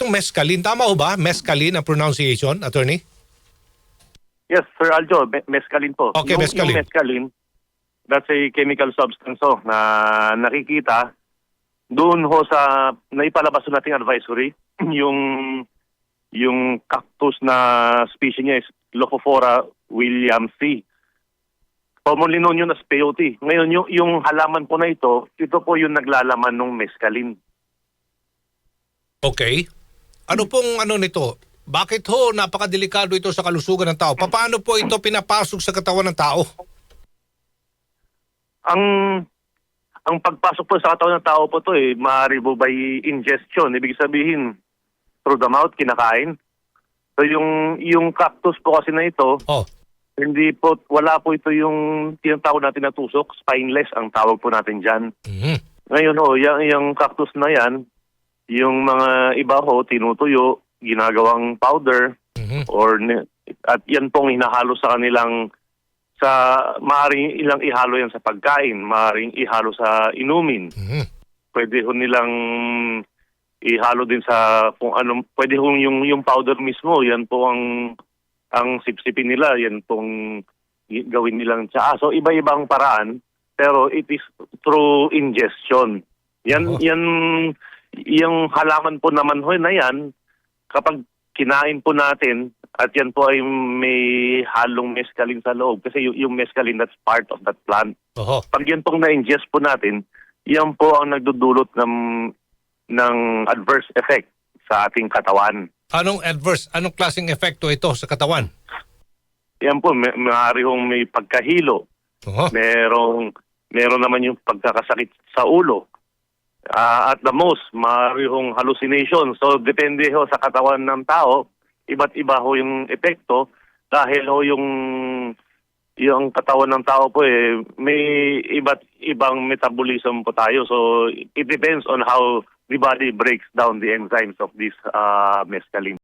itong mescaline. Tama ho ba? Mescaline ang pronunciation, attorney? Yes, Sir Aljo, mescaline po. Okay, mescaline. Yung mescaline, that's a chemical substance na nakikita doon ho sa naipalabas nating advisory, yung cactus na species niya is Lophophora williamsi. Commonly known yun as peyote. Ngayon, yung halaman po na ito po yung naglalaman ng mescaline. Okay. Ano pong nito? Bakit ho napakadelikado ito sa kalusugan ng tao? Paano po ito pinapasok sa katawan ng tao? Ang pagpasok po sa katawan ng tao po to maaari po by ingestion. Ibig sabihin, through the mouth, kinakain. So yung cactus po kasi na ito, wala po ito yung tinatawag natin na tusok, spineless ang tawag po natin dyan. Mm-hmm. Ngayon yung cactus na yan, yung mga iba ho, tinutuyo, ginagawang powder, at yan pong hinahalo sa kanilang, maaaring ilang ihalo yan sa pagkain, maaaring ihalo sa inumin. Pwede ho nilang ihalo din sa kung ano, pwede ho yung powder mismo, yan po ang sipsipin nila, yan pong gawin nilang tsaa. So iba-ibang paraan, pero it is through ingestion. Yan yung halaman po naman ho na yan, kapag kinain po natin, at yan po ay may halong mescaline sa loob. Kasi yung mescaline, that's part of that plant. Pag yan pong na-ingest po natin, yan po ang nagdudulot ng adverse effect sa ating katawan. Anong adverse? Anong klaseng epekto ito sa katawan? Yan po, maaari hong may pagkahilo. Meron naman yung pagkakasakit sa ulo. At the most, maaari hong hallucination. So, depende ho sa katawan ng tao. Iba't iba ho yung epekto dahil ho yung katawan ng tao po may iba't ibang metabolism po tayo. So, it depends on how the body breaks down the enzymes of this mescaline.